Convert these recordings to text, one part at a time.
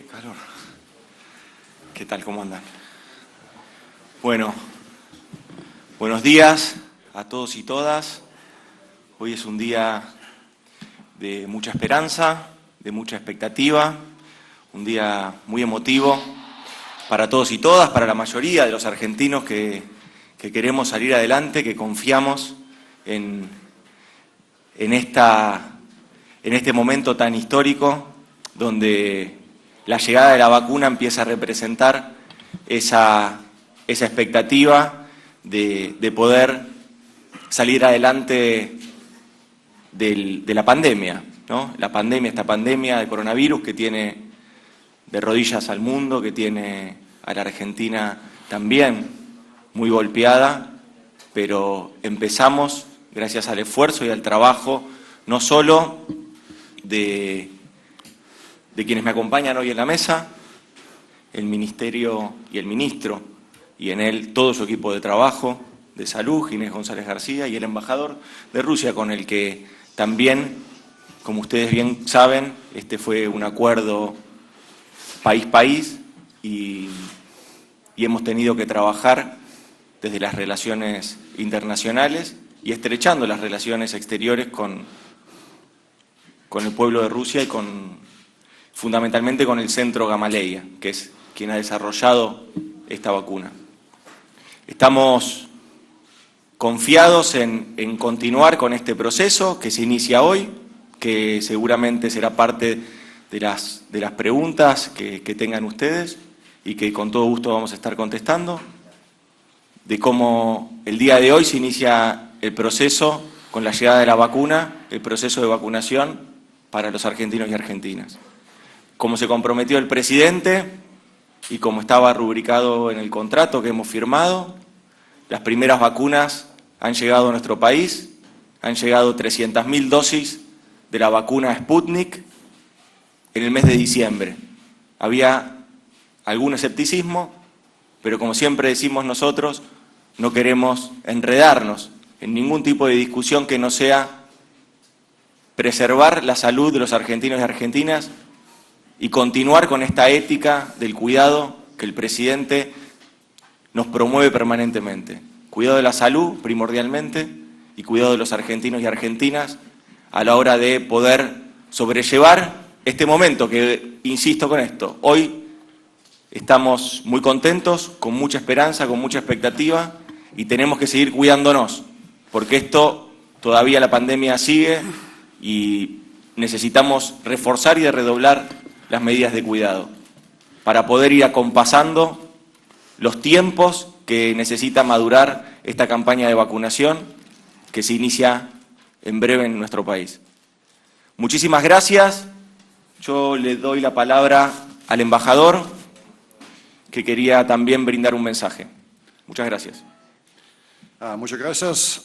calor. ¿Qué tal? ¿Cómo andan? Bueno, buenos días a todos y todas. Hoy es un día de mucha esperanza, de mucha expectativa, un día muy emotivo para todos y todas, para la mayoría de los argentinos que queremos salir adelante, que confiamos en este momento tan histórico donde la llegada de la vacuna empieza a representar esa expectativa de poder salir adelante de la pandemia, ¿no? Esta pandemia de coronavirus que tiene de rodillas al mundo, que tiene a la Argentina también muy golpeada, pero empezamos, gracias al esfuerzo y al trabajo, no solo de quienes me acompañan hoy en la mesa, el Ministerio y el Ministro, y en él todo su equipo de trabajo de salud, Ginés González García, y el embajador de Rusia, con el que también, como ustedes bien saben, este fue un acuerdo país-país y hemos tenido que trabajar desde las relaciones internacionales y estrechando las relaciones exteriores con el pueblo de Rusia y fundamentalmente con el Centro Gamaleya, que es quien ha desarrollado esta vacuna. Estamos confiados en continuar con este proceso que se inicia hoy, que seguramente será parte de las preguntas que tengan ustedes y que con todo gusto vamos a estar contestando, de cómo el día de hoy se inicia el proceso con la llegada de la vacuna, el proceso de vacunación para los argentinos y argentinas. Como se comprometió el presidente y como estaba rubricado en el contrato que hemos firmado, las primeras vacunas han llegado a nuestro país, han llegado 300.000 dosis de la vacuna Sputnik en el mes de diciembre. Había algún escepticismo, pero como siempre decimos nosotros, no queremos enredarnos en ningún tipo de discusión que no sea preservar la salud de los argentinos y argentinas y continuar con esta ética del cuidado que el presidente nos promueve permanentemente. Cuidado de la salud, primordialmente, y cuidado de los argentinos y argentinas a la hora de poder sobrellevar este momento que, insisto con esto, hoy estamos muy contentos, con mucha esperanza, con mucha expectativa y tenemos que seguir cuidándonos, porque todavía la pandemia sigue y necesitamos reforzar y redoblar las medidas de cuidado para poder ir acompasando los tiempos que necesita madurar esta campaña de vacunación que se inicia en breve en nuestro país. Muchísimas gracias. Yo le doy la palabra al embajador que quería también brindar un mensaje. Muchas gracias. Muchas gracias.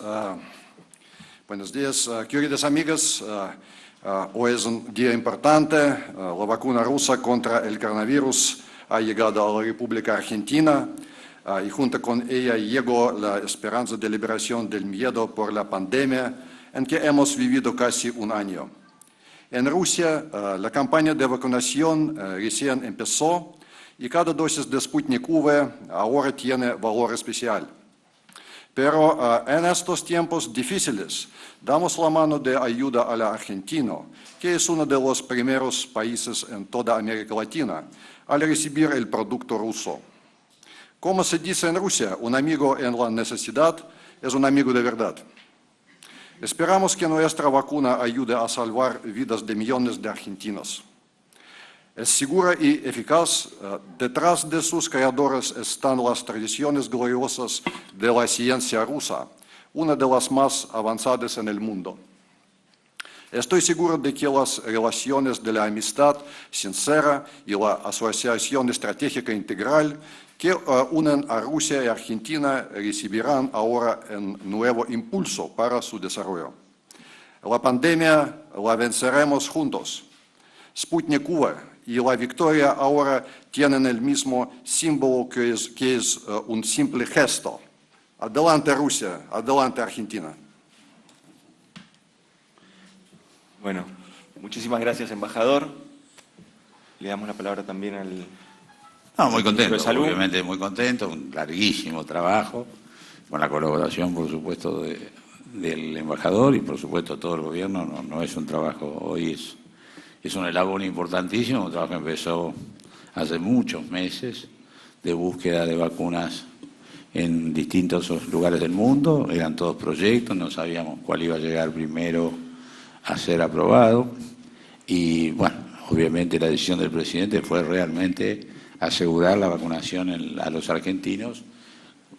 Buenos días, queridas amigas. Hoy es un día importante. La vacuna rusa contra el coronavirus ha llegado a la República Argentina y junto con ella llegó la esperanza de liberación del miedo por la pandemia en que hemos vivido casi un año. En Rusia, la campaña de vacunación recién empezó y cada dosis de Sputnik V ahora tiene valor especial. Pero en estos tiempos difíciles damos la mano de ayuda a la Argentina, que es uno de los primeros países en toda América Latina al recibir el producto ruso. Como se dice en Rusia, un amigo en la necesidad es un amigo de verdad. Esperamos que nuestra vacuna ayude a salvar vidas de millones de argentinos. Es segura y eficaz. Detrás de sus creadores están las tradiciones gloriosas de la ciencia rusa, una de las más avanzadas en el mundo. Estoy seguro de que las relaciones de la amistad sincera y la asociación estratégica integral que unen a Rusia y Argentina recibirán ahora un nuevo impulso para su desarrollo. La pandemia la venceremos juntos. Sputnik V y la victoria ahora tienen el mismo símbolo que es un simple gesto. Adelante Rusia, adelante Argentina. Bueno, muchísimas gracias, embajador. le damos la palabra también al... No, muy contento, de Salud. obviamente muy contento, un larguísimo trabajo, con la colaboración, por supuesto, del embajador y, por supuesto, todo el gobierno. No es un trabajo, hoy es un eslabón importantísimo, un trabajo que empezó hace muchos meses de búsqueda de vacunas en distintos lugares del mundo, eran todos proyectos, no sabíamos cuál iba a llegar primero a ser aprobado y, bueno, obviamente la decisión del presidente fue realmente asegurar la vacunación a los argentinos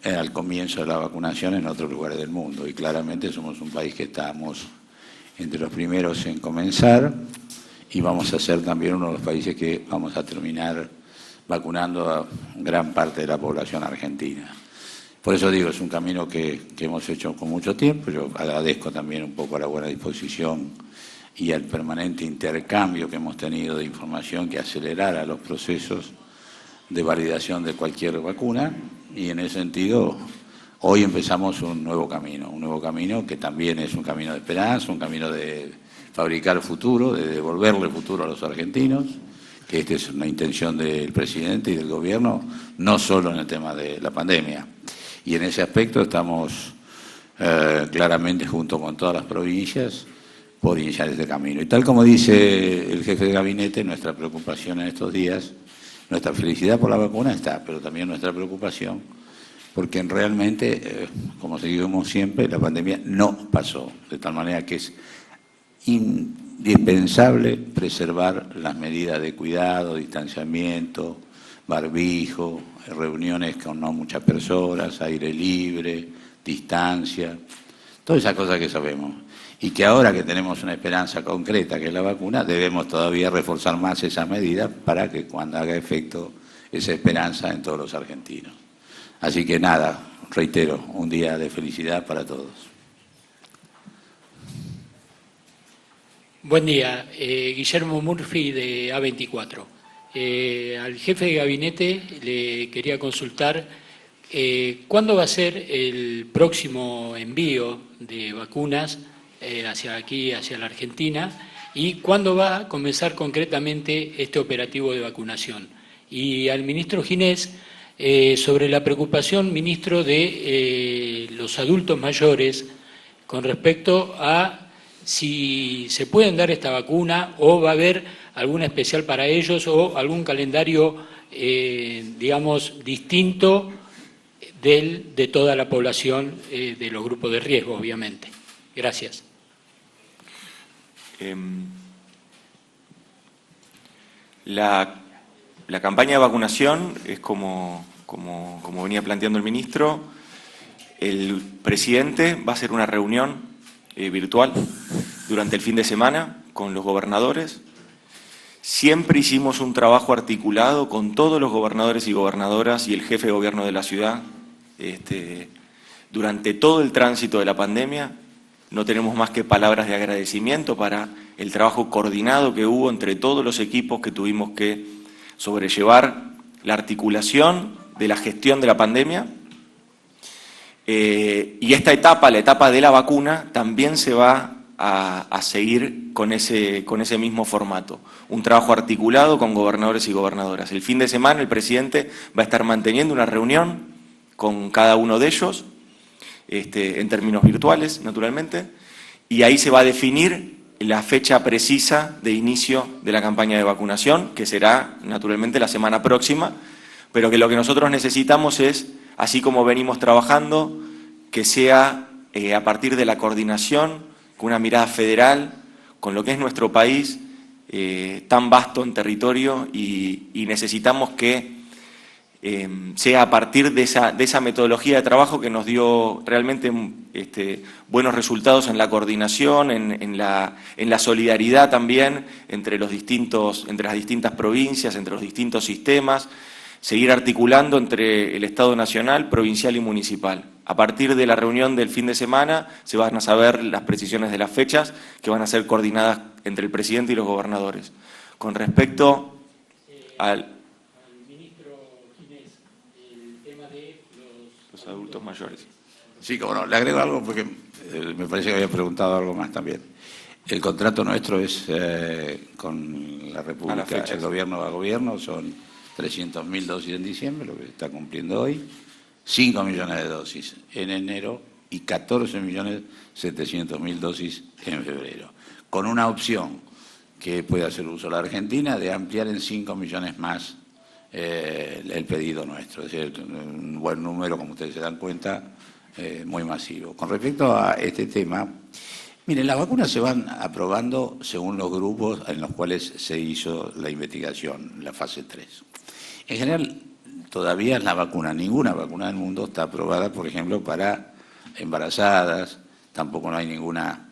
al comienzo de la vacunación en otros lugares del mundo. Y claramente somos un país que estamos entre los primeros en comenzar y vamos a ser también uno de los países que vamos a terminar vacunando a gran parte de la población argentina. Por eso digo, es un camino que hemos hecho con mucho tiempo. Yo agradezco también un poco a la buena disposición y al permanente intercambio que hemos tenido de información que acelerara los procesos de validación de cualquier vacuna, y en ese sentido hoy empezamos un nuevo camino que también es un camino de esperanza, un camino de fabricar futuro, de devolverle futuro a los argentinos, que esta es una intención del presidente y del gobierno, no solo en el tema de la pandemia. Y en ese aspecto estamos claramente junto con todas las provincias por iniciar este camino. Y tal como dice el jefe de gabinete, nuestra preocupación en estos días, nuestra felicidad por la vacuna está, pero también nuestra preocupación, porque realmente, como seguimos siempre, la pandemia no pasó, de tal manera que es indispensable preservar las medidas de cuidado, distanciamiento, barbijo, reuniones con no muchas personas, aire libre, distancia, todas esas cosas que sabemos. Y que ahora que tenemos una esperanza concreta, que es la vacuna, debemos todavía reforzar más esas medidas para que cuando haga efecto esa esperanza en todos los argentinos. Así que nada, reitero, un día de felicidad para todos. Buen día, Guillermo Murphy de A24. Al jefe de gabinete le quería consultar cuándo va a ser el próximo envío de vacunas hacia aquí, hacia la Argentina, y cuándo va a comenzar concretamente este operativo de vacunación. Y al ministro Ginés, sobre la preocupación, ministro, de los adultos mayores con respecto a si se pueden dar esta vacuna o va a haber alguna especial para ellos o algún calendario, digamos, distinto de toda la población, de los grupos de riesgo, obviamente. Gracias. La campaña de vacunación es como venía planteando el ministro. El presidente va a hacer una reunión virtual durante el fin de semana con los gobernadores. Siempre hicimos un trabajo articulado con todos los gobernadores y gobernadoras y el jefe de gobierno de la ciudad durante todo el tránsito de la pandemia. No tenemos más que palabras de agradecimiento para el trabajo coordinado que hubo entre todos los equipos que tuvimos que sobrellevar la articulación de la gestión de la pandemia. Y esta etapa, la etapa de la vacuna, también se va a seguir con ese mismo formato. Un trabajo articulado con gobernadores y gobernadoras. El fin de semana el presidente va a estar manteniendo una reunión con cada uno de ellos, en términos virtuales, naturalmente, y ahí se va a definir la fecha precisa de inicio de la campaña de vacunación, que será, naturalmente, la semana próxima, pero que lo que nosotros necesitamos es, así como venimos trabajando, que sea a partir de la coordinación, con una mirada federal, con lo que es nuestro país, tan vasto en territorio, y necesitamos que sea a partir de esa metodología de trabajo que nos dio realmente buenos resultados en la coordinación, en la solidaridad también entre las distintas provincias, entre los distintos sistemas, seguir articulando entre el Estado nacional, provincial y municipal. A partir de la reunión del fin de semana se van a saber las precisiones de las fechas que van a ser coordinadas entre el presidente y los gobernadores. Con respecto al los adultos mayores. Sí, como no, le agrego algo porque me parece que había preguntado algo más también. El contrato nuestro es con la República, el gobierno a gobierno, son 300.000 dosis en diciembre, lo que está cumpliendo hoy, 5 millones de dosis en enero y 14.700.000 dosis en febrero, con una opción que puede hacer uso la Argentina de ampliar en 5 millones más el pedido nuestro, es decir, un buen número, como ustedes se dan cuenta, muy masivo. Con respecto a este tema, miren, las vacunas se van aprobando según los grupos en los cuales se hizo la investigación, la fase 3. En general, todavía ninguna vacuna del mundo está aprobada, por ejemplo, para embarazadas, tampoco no hay ninguna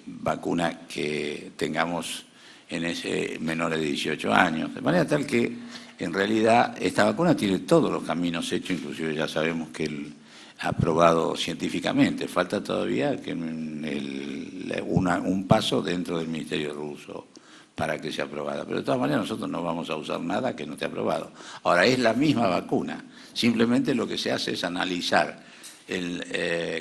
vacuna que tengamos en ese menores de 18 años, de manera tal que en realidad esta vacuna tiene todos los caminos hechos, inclusive ya sabemos que el aprobado científicamente, falta todavía que un paso dentro del Ministerio ruso para que sea aprobada, pero de todas maneras nosotros no vamos a usar nada que no esté aprobado. Ahora, es la misma vacuna, simplemente lo que se hace es analizar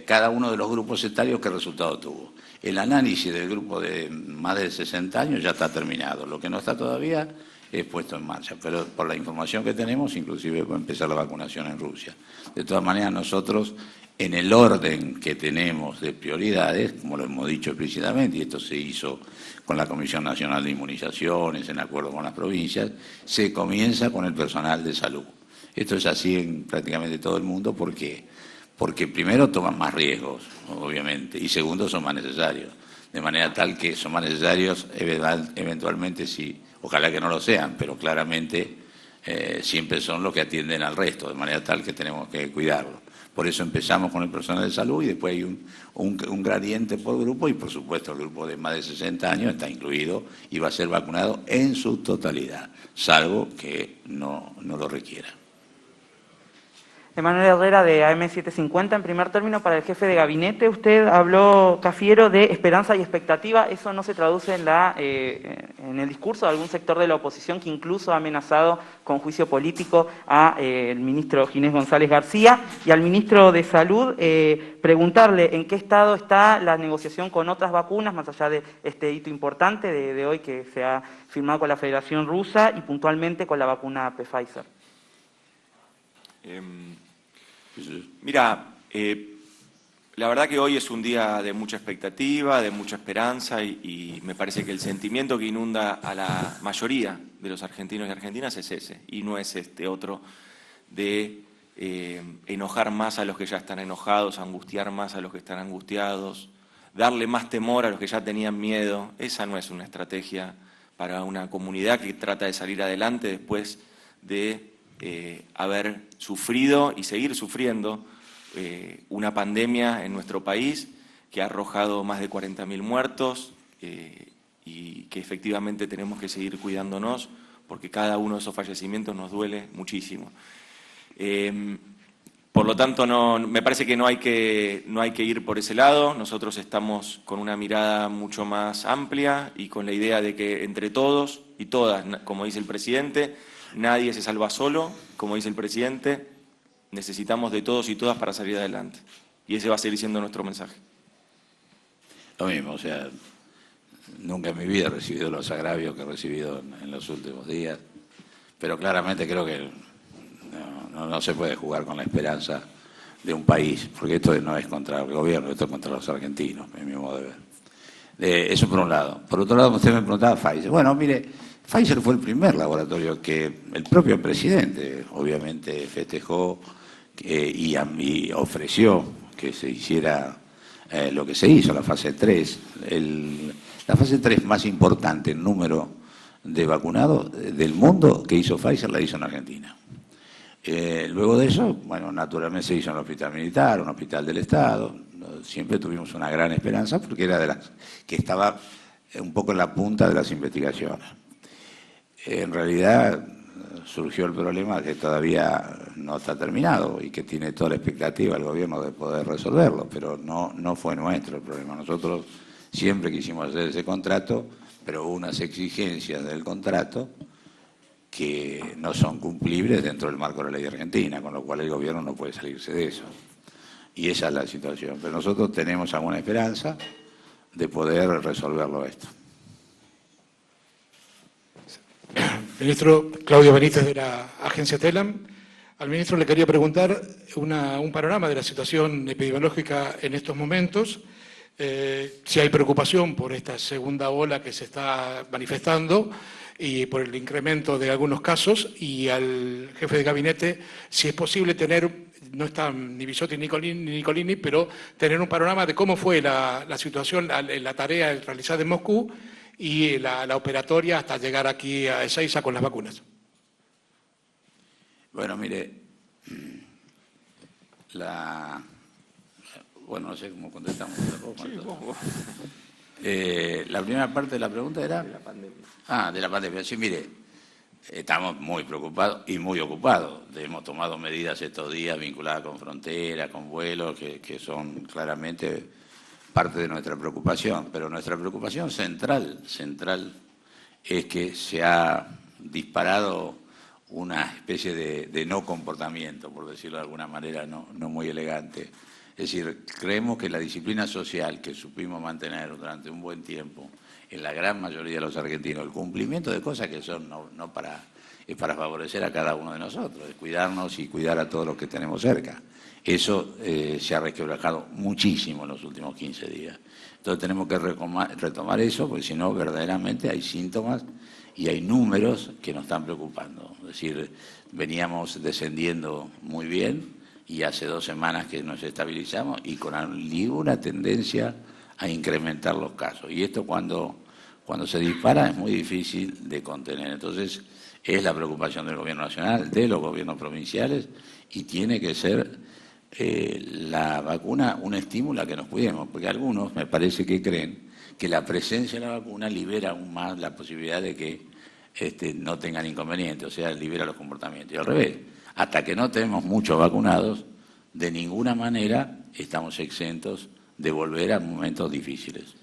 cada uno de los grupos etarios qué resultado tuvo. El análisis del grupo de más de 60 años ya está terminado, lo que no está todavía es puesto en marcha, pero por la información que tenemos, inclusive va a empezar la vacunación en Rusia. De todas maneras, nosotros, en el orden que tenemos de prioridades, como lo hemos dicho explícitamente, y esto se hizo con la Comisión Nacional de Inmunizaciones, en acuerdo con las provincias, se comienza con el personal de salud. Esto es así en prácticamente todo el mundo, ¿por qué? Porque primero toman más riesgos, obviamente, y segundo son más necesarios, de manera tal que son más necesarios eventualmente sí. Ojalá que no lo sean, pero claramente siempre son los que atienden al resto, de manera tal que tenemos que cuidarlo. Por eso empezamos con el personal de salud y después hay un gradiente por grupo y por supuesto el grupo de más de 60 años está incluido y va a ser vacunado en su totalidad, salvo que no lo requiera. Emanuel Herrera de AM750, en primer término, para el jefe de gabinete, usted habló, Cafiero, de esperanza y expectativa. ¿Eso no se traduce en el discurso de algún sector de la oposición que incluso ha amenazado con juicio político al ministro Ginés González García? Y al ministro de Salud, preguntarle en qué estado está la negociación con otras vacunas, más allá de este hito importante de hoy que se ha firmado con la Federación Rusa y puntualmente con la vacuna Pfizer. Mira, la verdad que hoy es un día de mucha expectativa, de mucha esperanza y me parece que el sentimiento que inunda a la mayoría de los argentinos y argentinas es ese y no es este otro de enojar más a los que ya están enojados, angustiar más a los que están angustiados, darle más temor a los que ya tenían miedo. Esa no es una estrategia para una comunidad que trata de salir adelante después de haber sufrido y seguir sufriendo una pandemia en nuestro país que ha arrojado más de 40.000 muertos y que efectivamente tenemos que seguir cuidándonos porque cada uno de esos fallecimientos nos duele muchísimo. Por lo tanto, me parece que no hay que ir por ese lado. Nosotros estamos con una mirada mucho más amplia y con la idea de que entre todos y todas, como dice el presidente, nadie se salva solo, como dice el presidente, necesitamos de todos y todas para salir adelante. Y ese va a seguir siendo nuestro mensaje. Lo mismo, o sea, nunca en mi vida he recibido los agravios que he recibido en los últimos días, pero claramente creo que no se puede jugar con la esperanza de un país, porque esto no es contra el gobierno, esto es contra los argentinos, en mi modo de ver. Eso por un lado. Por otro lado, usted me preguntaba Pfizer. Bueno, mire, Pfizer fue el primer laboratorio que el propio presidente obviamente festejó y ofreció que se hiciera lo que se hizo, la fase 3. La fase 3 más importante en número de vacunados del mundo que hizo Pfizer la hizo en Argentina. Luego de eso, bueno, naturalmente se hizo en el hospital militar, un hospital del Estado. Siempre tuvimos una gran esperanza porque era de las que estaba un poco en la punta de las investigaciones. En realidad surgió el problema que todavía no está terminado y que tiene toda la expectativa el gobierno de poder resolverlo, pero no fue nuestro el problema. Nosotros siempre quisimos hacer ese contrato, pero hubo unas exigencias del contrato que no son cumplibles dentro del marco de la ley argentina, con lo cual el gobierno no puede salirse de eso. Y esa es la situación. Pero nosotros tenemos alguna esperanza, de poder resolverlo esto. Ministro Claudio Benítez, de la agencia TELAM. Al ministro le quería preguntar un panorama de la situación epidemiológica en estos momentos, si hay preocupación por esta segunda ola que se está manifestando y por el incremento de algunos casos, y al jefe de gabinete si es posible tener, no están ni Bisotti ni Nicolini, pero tener un panorama de cómo fue la situación, la tarea realizada en Moscú y la operatoria hasta llegar aquí a Ezeiza con las vacunas. Bueno, mire, bueno, no sé cómo contestamos. La primera parte de la pregunta era... De la pandemia. De la pandemia. Sí, mire, estamos muy preocupados y muy ocupados. Hemos tomado medidas estos días vinculadas con frontera, con vuelos, que son claramente parte de nuestra preocupación. Pero nuestra preocupación central es que se ha disparado una especie de no comportamiento, por decirlo de alguna manera no muy elegante. Es decir, creemos que la disciplina social que supimos mantener durante un buen tiempo en la gran mayoría de los argentinos, el cumplimiento de cosas que son es para favorecer a cada uno de nosotros, es cuidarnos y cuidar a todos los que tenemos cerca. Eso se ha resquebrajado muchísimo en los últimos 15 días. Entonces tenemos que retomar eso, porque si no, verdaderamente hay síntomas y hay números que nos están preocupando. Es decir, veníamos descendiendo muy bien y hace 2 semanas que nos estabilizamos y con alguna tendencia a incrementar los casos. Y esto cuando se dispara es muy difícil de contener. Entonces es la preocupación del Gobierno Nacional, de los gobiernos provinciales, y tiene que ser la vacuna un estímulo a que nos cuidemos, porque algunos me parece que creen que la presencia de la vacuna libera aún más la posibilidad de que no tengan inconvenientes, o sea, libera los comportamientos. Y al revés, hasta que no tenemos muchos vacunados, de ninguna manera estamos exentos de volver a momentos difíciles.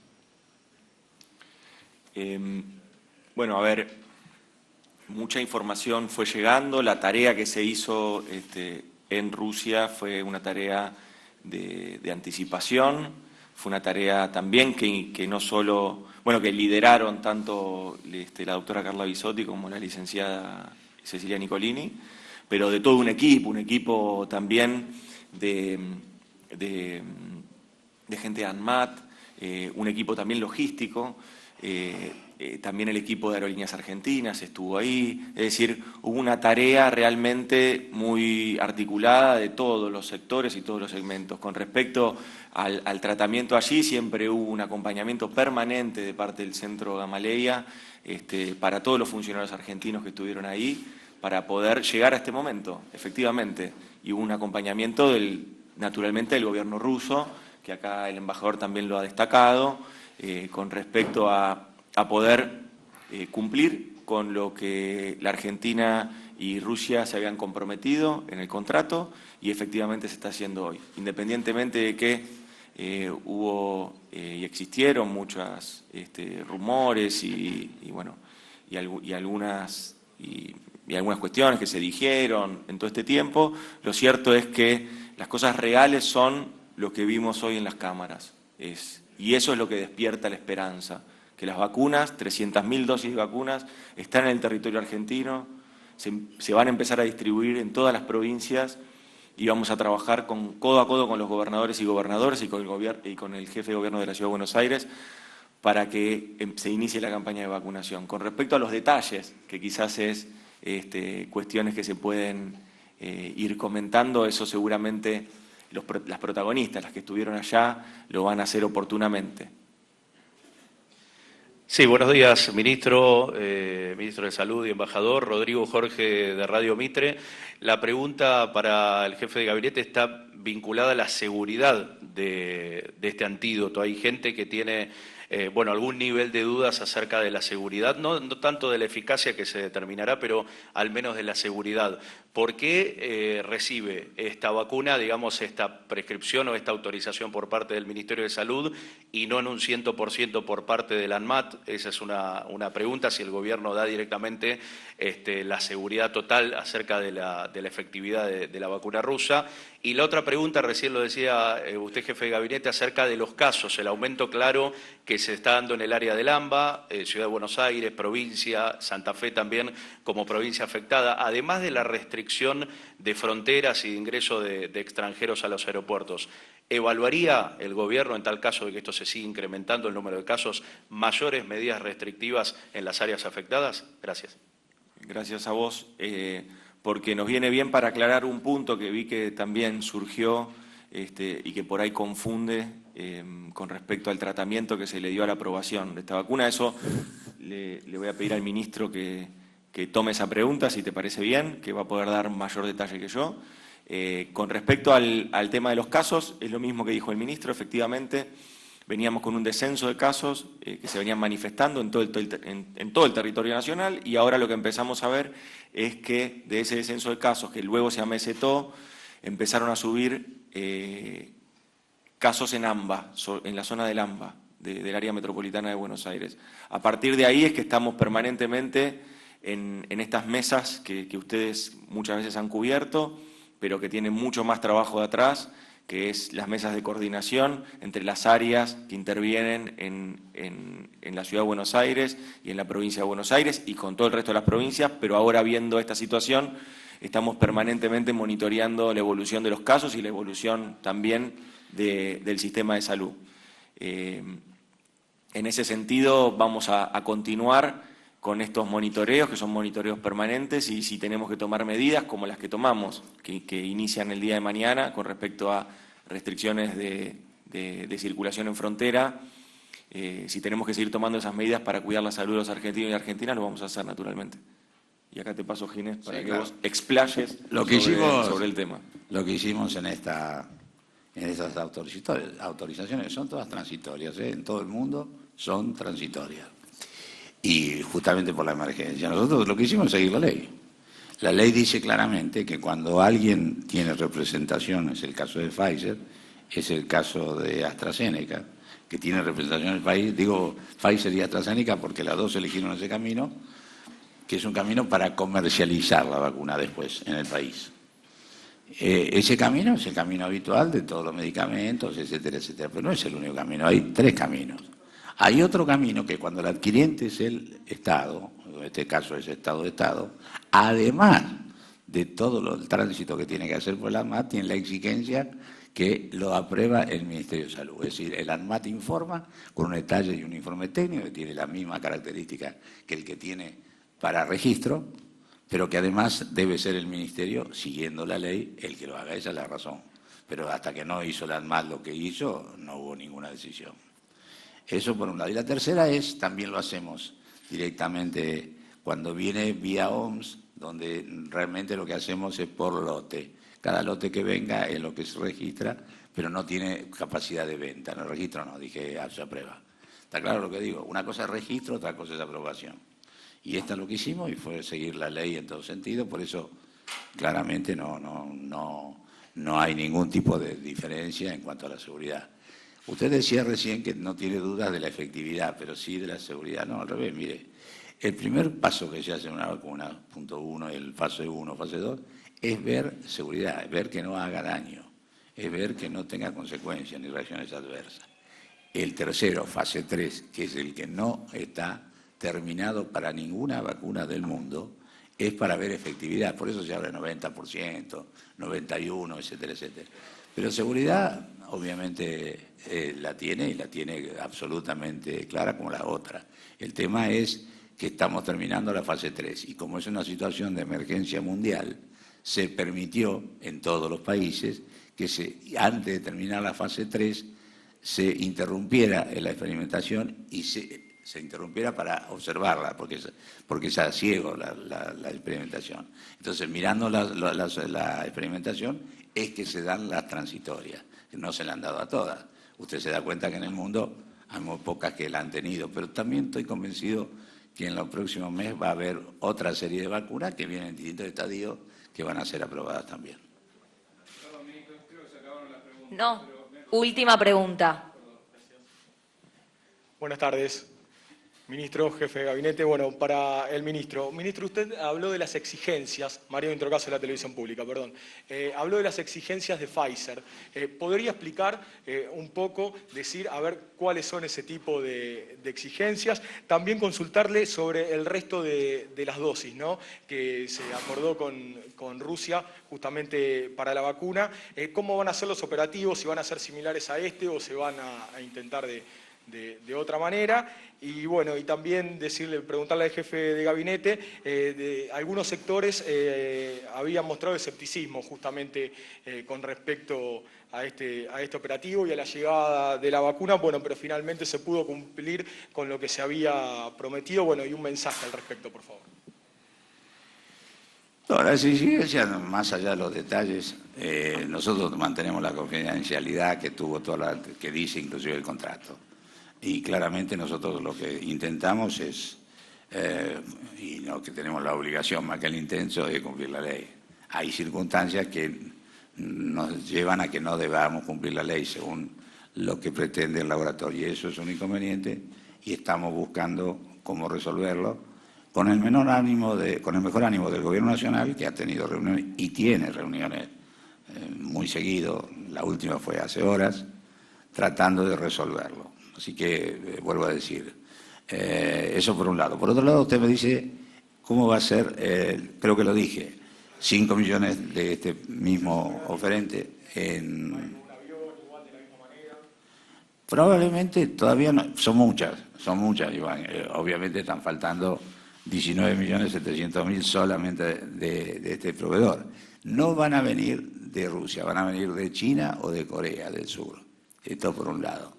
Bueno, a ver, mucha información fue llegando, la tarea que se hizo en Rusia fue una tarea de anticipación, fue una tarea también que no solo, bueno, que lideraron tanto la doctora Carla Bisotti como la licenciada Cecilia Nicolini, pero de todo un equipo también de gente de ANMAT, un equipo también logístico, también el equipo de Aerolíneas Argentinas estuvo ahí, es decir, hubo una tarea realmente muy articulada de todos los sectores y todos los segmentos. Con respecto al tratamiento allí, siempre hubo un acompañamiento permanente de parte del Centro Gamaleya para todos los funcionarios argentinos que estuvieron ahí, para poder llegar a este momento, efectivamente. Y hubo un acompañamiento naturalmente del gobierno ruso, que acá el embajador también lo ha destacado, con respecto a poder cumplir con lo que la Argentina y Rusia se habían comprometido en el contrato y efectivamente se está haciendo hoy. Independientemente de que hubo y existieron muchos rumores y algunas cuestiones que se dijeron en todo este tiempo, lo cierto es que las cosas reales son lo que vimos hoy en las cámaras. Y eso es lo que despierta la esperanza, que las vacunas, 300.000 dosis de vacunas, están en el territorio argentino, se van a empezar a distribuir en todas las provincias y vamos a trabajar codo a codo con los gobernadores y gobernadoras y con el jefe de gobierno de la Ciudad de Buenos Aires para que se inicie la campaña de vacunación. Con respecto a los detalles, que quizás es cuestiones que se pueden ir comentando, eso seguramente las protagonistas, las que estuvieron allá, lo van a hacer oportunamente. Sí, buenos días, ministro de Salud y embajador. Rodrigo Jorge, de Radio Mitre. La pregunta para el jefe de gabinete está vinculada a la seguridad de este antídoto. Hay gente que tiene algún nivel de dudas acerca de la seguridad, no tanto de la eficacia que se determinará, pero al menos de la seguridad. ¿Por qué recibe esta vacuna, digamos, esta prescripción o esta autorización por parte del Ministerio de Salud y no en un 100% por parte del ANMAT? Esa es una pregunta, si el gobierno da directamente la seguridad total acerca de la efectividad de la vacuna rusa. Y la otra pregunta, recién lo decía usted, jefe de gabinete, acerca de los casos, el aumento claro que se está dando en el área del AMBA, Ciudad de Buenos Aires, provincia, Santa Fe también como provincia afectada, además de la restricción de fronteras y de ingreso de extranjeros a los aeropuertos. ¿Evaluaría el gobierno, en tal caso de que esto se siga incrementando el número de casos, mayores medidas restrictivas en las áreas afectadas? Gracias. Gracias a vos, porque nos viene bien para aclarar un punto que vi que también surgió y que por ahí confunde con respecto al tratamiento que se le dio a la aprobación de esta vacuna. Eso le voy a pedir al ministro que tome esa pregunta, si te parece bien, que va a poder dar mayor detalle que yo. Con respecto al tema de los casos, es lo mismo que dijo el ministro, efectivamente. Veníamos con un descenso de casos que se venían manifestando en todo el territorio nacional, y ahora lo que empezamos a ver es que de ese descenso de casos, que luego se amesetó, empezaron a subir casos en AMBA, en la zona del AMBA, del área metropolitana de Buenos Aires. A partir de ahí es que estamos permanentemente en estas mesas que ustedes muchas veces han cubierto, pero que tienen mucho más trabajo de atrás, que es las mesas de coordinación entre las áreas que intervienen en la Ciudad de Buenos Aires y en la provincia de Buenos Aires y con todo el resto de las provincias, pero ahora viendo esta situación estamos permanentemente monitoreando la evolución de los casos y la evolución también del sistema de salud. En ese sentido vamos a continuar con estos monitoreos, que son monitoreos permanentes, y si tenemos que tomar medidas como las que tomamos, que inician el día de mañana con respecto a restricciones de circulación en frontera, si tenemos que seguir tomando esas medidas para cuidar la salud de los argentinos y argentinas, lo vamos a hacer naturalmente. Y acá te paso, Ginés, para que vos explayes sobre el tema. Lo que hicimos en esas autorizaciones son todas transitorias, en todo el mundo son transitorias. Y justamente por la emergencia. Nosotros lo que hicimos es seguir la ley. La ley dice claramente que cuando alguien tiene representación, es el caso de Pfizer, es el caso de AstraZeneca, que tiene representación en el país, digo Pfizer y AstraZeneca porque las dos eligieron ese camino, que es un camino para comercializar la vacuna después en el país. Ese camino es el camino habitual de todos los medicamentos, etcétera, etcétera, pero no es el único camino, hay tres caminos. Hay otro camino que cuando el adquiriente es el Estado, en este caso es Estado de Estado, además de todo el tránsito que tiene que hacer por el ANMAT, tiene la exigencia que lo aprueba el Ministerio de Salud. Es decir, el ANMAT informa con un detalle y un informe técnico que tiene la misma característica que el que tiene para registro, pero que además debe ser el Ministerio, siguiendo la ley, el que lo haga. Esa es la razón. Pero hasta que no hizo el ANMAT lo que hizo, no hubo ninguna decisión. Eso por un lado. Y la tercera es, también lo hacemos directamente cuando viene vía OMS, donde realmente lo que hacemos es por lote. Cada lote que venga es lo que se registra, pero no tiene capacidad de venta. En el registro no, dije, se aprueba. ¿Está claro lo que digo? Una cosa es registro, otra cosa es aprobación. Y esta es lo que hicimos y fue seguir la ley en todo sentido, por eso claramente no hay ningún tipo de diferencia en cuanto a la seguridad. Usted decía recién que no tiene dudas de la efectividad, pero sí de la seguridad. No, al revés, mire, el primer paso que se hace en una vacuna, punto 1, el fase 1, fase 2, es ver seguridad, es ver que no haga daño, es ver que no tenga consecuencias ni reacciones adversas. El tercero, fase 3, que es el que no está terminado para ninguna vacuna del mundo, es para ver efectividad. Por eso se habla de 90%, 91%, etcétera, etcétera. Pero seguridad, obviamente, la tiene y la tiene absolutamente clara como la otra. El tema es que estamos terminando la fase 3 y como es una situación de emergencia mundial, se permitió en todos los países que antes de terminar la fase 3 se interrumpiera la experimentación y se interrumpiera para observarla, porque es a ciego la experimentación. Entonces, mirando la experimentación, es que se dan las transitorias, que no se le han dado a todas. Usted se da cuenta que en el mundo hay muy pocas que la han tenido, pero también estoy convencido que en los próximos meses va a haber otra serie de vacunas que vienen en distintos estadios que van a ser aprobadas también. No, última pregunta. Buenas tardes. Ministro, jefe de gabinete, bueno, para el ministro. Ministro, usted habló de las exigencias, Mario Introcaso de la televisión pública, perdón, habló de las exigencias de Pfizer. ¿Podría explicar un poco, decir, a ver cuáles son ese tipo de exigencias? También consultarle sobre el resto de las dosis, ¿no?, que se acordó con Rusia justamente para la vacuna. ¿Cómo van a ser los operativos? ¿Si van a ser similares a este o se van a intentar de otra manera? Y bueno, y también preguntarle al jefe de gabinete, de algunos sectores habían mostrado escepticismo justamente con respecto a este operativo y a la llegada de la vacuna, bueno, pero finalmente se pudo cumplir con lo que se había prometido, bueno, y un mensaje al respecto, por favor. No, las exigencias, más allá de los detalles, nosotros mantenemos la confidencialidad que tuvo que dice inclusive el contrato. Y claramente nosotros lo que intentamos es, y no que tenemos la obligación más que el intento de cumplir la ley. Hay circunstancias que nos llevan a que no debamos cumplir la ley según lo que pretende el laboratorio. Y eso es un inconveniente y estamos buscando cómo resolverlo con el mejor ánimo del Gobierno Nacional, que ha tenido reuniones y tiene reuniones muy seguido. La última fue hace horas, tratando de resolverlo. Así que vuelvo a decir, eso por un lado. Por otro lado, usted me dice cómo va a ser, creo que lo dije, 5 millones de este mismo oferente probablemente todavía no, son muchas, Iván. Obviamente están faltando 19.700.000 solamente de este proveedor. No van a venir de Rusia, van a venir de China o de Corea del Sur. Esto por un lado.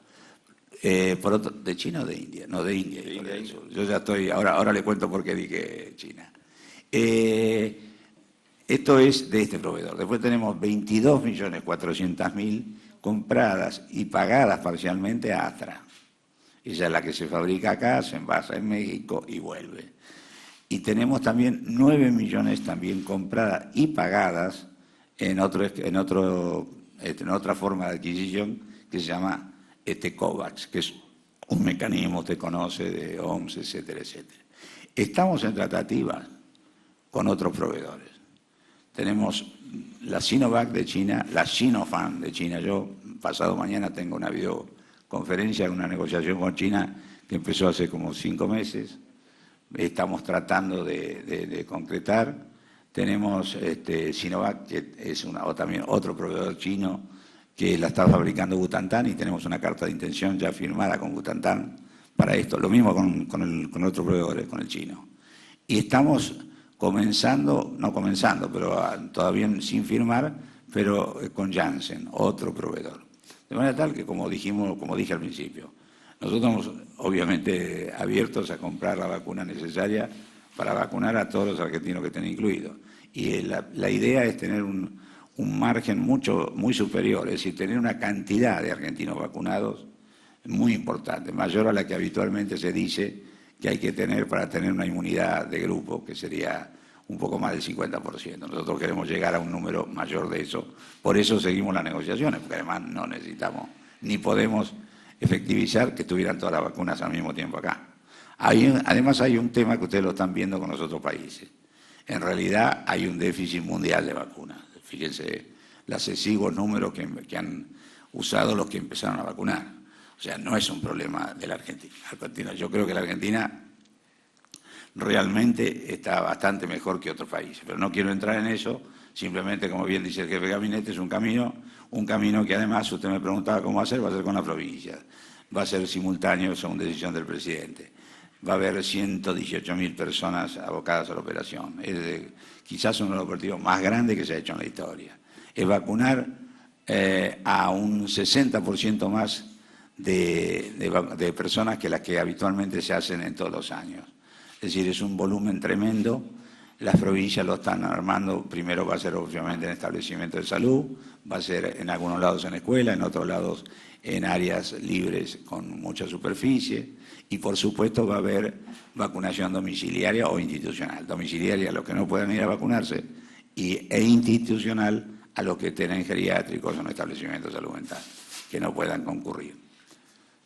Por otro, ¿de China o de India? No, de India. De India. Yo ya estoy, ahora le cuento por qué dije China. Esto es de este proveedor. Después tenemos 22.400.000 compradas y pagadas parcialmente a Astra. Ella es la que se fabrica acá, se envasa en México y vuelve. Y tenemos también 9 millones también compradas y pagadas en otra forma de adquisición que se llama COVAX, que es un mecanismo, usted conoce, de OMS, etcétera, etcétera. Estamos en tratativas con otros proveedores. Tenemos la Sinovac de China, la Sinopharm de China. Yo pasado mañana tengo una videoconferencia, una negociación con China que empezó hace como 5 meses. Estamos tratando de concretar. Tenemos Sinovac, que es también otro proveedor chino, que la está fabricando Butantan, y tenemos una carta de intención ya firmada con Butantan para esto. Lo mismo con otros proveedores, con el chino. Y estamos pero todavía sin firmar, pero con Janssen, otro proveedor. De manera tal que, como dije al principio, nosotros estamos obviamente abiertos a comprar la vacuna necesaria para vacunar a todos los argentinos que estén incluidos. Y la idea es tener un margen muy superior, es decir, tener una cantidad de argentinos vacunados muy importante, mayor a la que habitualmente se dice que hay que tener para tener una inmunidad de grupo, que sería un poco más del 50%. Nosotros queremos llegar a un número mayor de eso, por eso seguimos las negociaciones, porque además no necesitamos ni podemos efectivizar que tuvieran todas las vacunas al mismo tiempo acá. Además hay un tema que ustedes lo están viendo con los otros países. En realidad hay un déficit mundial de vacunas. Fíjense los exiguos números que han usado los que empezaron a vacunar. O sea, no es un problema de la Argentina. Yo creo que la Argentina realmente está bastante mejor que otros países, pero no quiero entrar en eso. Simplemente, como bien dice el jefe de gabinete, es un camino que además, usted me preguntaba cómo va a ser con la provincia. Va a ser simultáneo según decisión del presidente. Va a haber 118.000 personas abocadas a la operación. Es quizás uno de los operativos más grandes que se ha hecho en la historia. Es vacunar a un 60% más de personas que las que habitualmente se hacen en todos los años. Es decir, es un volumen tremendo. Las provincias lo están armando. Primero va a ser obviamente en establecimientos de salud, va a ser en algunos lados en escuela, en otros lados en áreas libres con mucha superficie, y por supuesto va a haber vacunación domiciliaria o institucional. Domiciliaria a los que no puedan ir a vacunarse e institucional a los que estén geriátricos o en establecimientos de salud mental, que no puedan concurrir.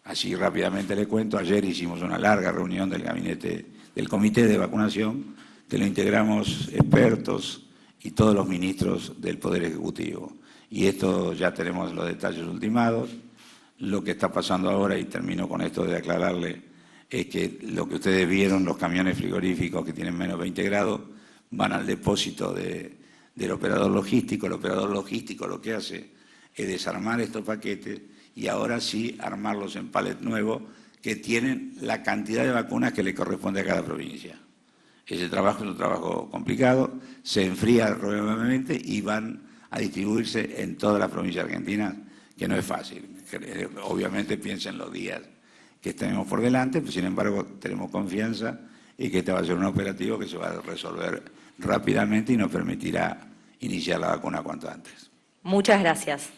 Así rápidamente le cuento, ayer hicimos una larga reunión del gabinete, del comité de vacunación, que lo integramos expertos y todos los ministros del Poder Ejecutivo. Y esto ya tenemos los detalles ultimados. Lo que está pasando ahora, y termino con esto de aclararle, es que lo que ustedes vieron, los camiones frigoríficos que tienen menos 20 grados, van al depósito del operador logístico. El operador logístico lo que hace es desarmar estos paquetes y ahora sí armarlos en palet nuevos que tienen la cantidad de vacunas que le corresponde a cada provincia. Ese trabajo es un trabajo complicado, se enfría regularmente y van a distribuirse en todas las provincias argentinas, que no es fácil. Obviamente piensen los días que tenemos por delante, pero sin embargo tenemos confianza y que este va a ser un operativo que se va a resolver rápidamente y nos permitirá iniciar la vacuna cuanto antes. Muchas gracias.